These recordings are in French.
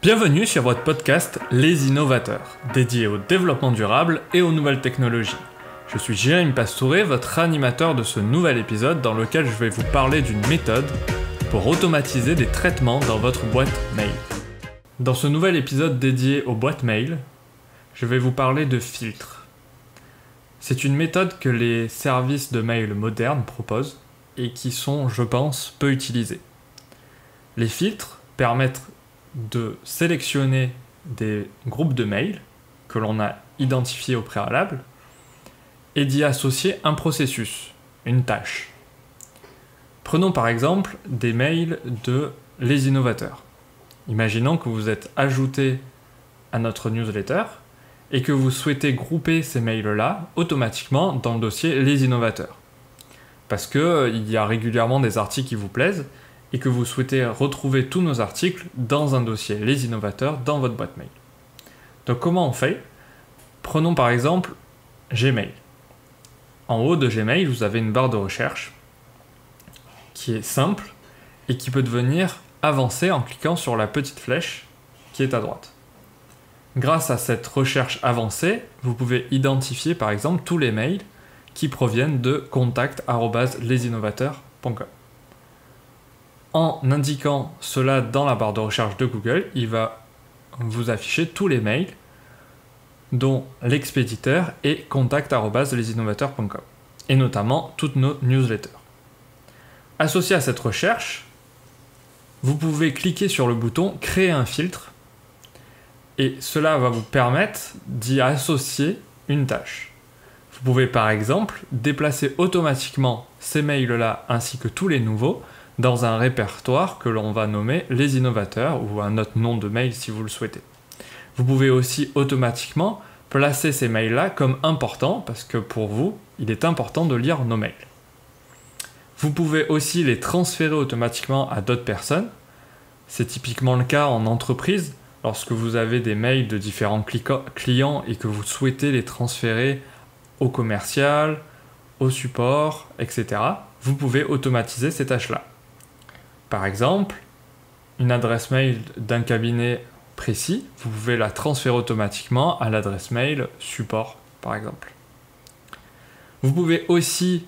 Bienvenue sur votre podcast Les Innovateurs, dédié au développement durable et aux nouvelles technologies. Je suis Jérémy Pastouré, votre animateur de ce nouvel épisode dans lequel je vais vous parler d'une méthode pour automatiser des traitements dans votre boîte mail. Dans ce nouvel épisode dédié aux boîtes mail, je vais vous parler de filtres. C'est une méthode que les services de mail modernes proposent et qui sont, je pense, peu utilisées. Les filtres permettent de sélectionner des groupes de mails que l'on a identifiés au préalable et d'y associer un processus, une tâche. Prenons par exemple des mails de Les Innovateurs. Imaginons que vous êtes ajouté à notre newsletter et que vous souhaitez grouper ces mails-là automatiquement dans le dossier Les Innovateurs. Parce qu'il y a régulièrement des articles qui vous plaisent et que vous souhaitez retrouver tous nos articles dans un dossier Les Innovateurs dans votre boîte mail. Donc comment on fait ? Prenons par exemple Gmail. En haut de Gmail, vous avez une barre de recherche qui est simple et qui peut devenir avancée en cliquant sur la petite flèche qui est à droite. Grâce à cette recherche avancée, vous pouvez identifier par exemple tous les mails qui proviennent de contact@lesinnovateurs.com. En indiquant cela dans la barre de recherche de Google, il va vous afficher tous les mails dont l'expéditeur est contact@lesinnovateurs.com et notamment toutes nos newsletters. Associé à cette recherche, vous pouvez cliquer sur le bouton Créer un filtre et cela va vous permettre d'y associer une tâche. Vous pouvez par exemple déplacer automatiquement ces mails-là ainsi que tous les nouveaux dans un répertoire que l'on va nommer Les Innovateurs ou un autre nom de mail si vous le souhaitez. Vous pouvez aussi automatiquement placer ces mails-là comme importants parce que pour vous, il est important de lire nos mails. Vous pouvez aussi les transférer automatiquement à d'autres personnes. C'est typiquement le cas en entreprise lorsque vous avez des mails de différents clients et que vous souhaitez les transférer au commercial, au support, etc. Vous pouvez automatiser ces tâches-là. Par exemple, une adresse mail d'un cabinet précis, vous pouvez la transférer automatiquement à l'adresse mail support, par exemple. Vous pouvez aussi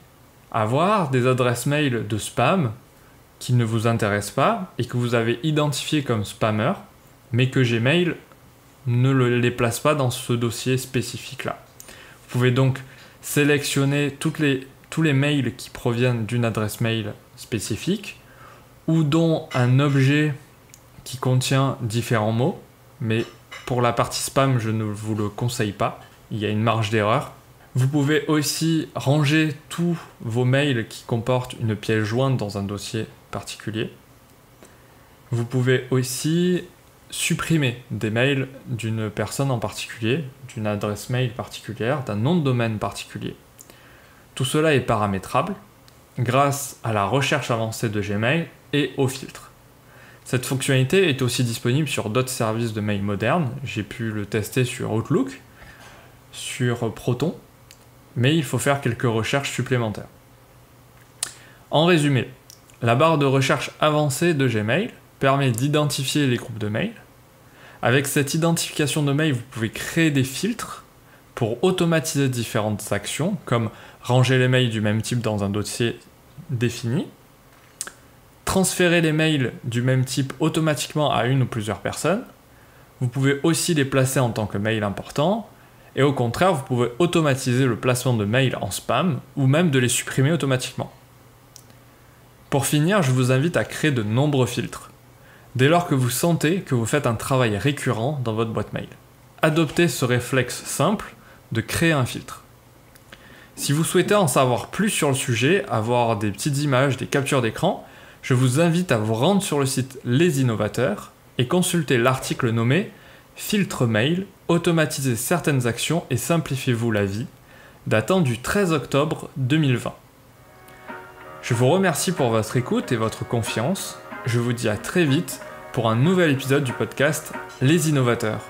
avoir des adresses mail de spam qui ne vous intéressent pas et que vous avez identifiées comme spammer, mais que Gmail ne les place pas dans ce dossier spécifique-là. Vous pouvez donc sélectionner tous les mails qui proviennent d'une adresse mail spécifique ou dont un objet qui contient différents mots, mais pour la partie spam, je ne vous le conseille pas, il y a une marge d'erreur. Vous pouvez aussi ranger tous vos mails qui comportent une pièce jointe dans un dossier particulier. Vous pouvez aussi supprimer des mails d'une personne en particulier, d'une adresse mail particulière, d'un nom de domaine particulier. Tout cela est paramétrable grâce à la recherche avancée de Gmail et aux filtres. Cette fonctionnalité est aussi disponible sur d'autres services de mail modernes. J'ai pu le tester sur Outlook, sur Proton, mais il faut faire quelques recherches supplémentaires. En résumé, la barre de recherche avancée de Gmail permet d'identifier les groupes de mails. Avec cette identification de mails, vous pouvez créer des filtres pour automatiser différentes actions, comme ranger les mails du même type dans un dossier défini, transférer les mails du même type automatiquement à une ou plusieurs personnes. Vous pouvez aussi les placer en tant que mails importants, et au contraire, vous pouvez automatiser le placement de mails en spam, ou même de les supprimer automatiquement. Pour finir, je vous invite à créer de nombreux filtres, dès lors que vous sentez que vous faites un travail récurrent dans votre boîte mail. Adoptez ce réflexe simple de créer un filtre. Si vous souhaitez en savoir plus sur le sujet, avoir des petites images, des captures d'écran, je vous invite à vous rendre sur le site Les Innovateurs et consulter l'article nommé « Filtre mail, automatisez certaines actions et simplifiez-vous la vie » datant du 13 octobre 2020. Je vous remercie pour votre écoute et votre confiance. Je vous dis à très vite pour un nouvel épisode du podcast Les Innovateurs.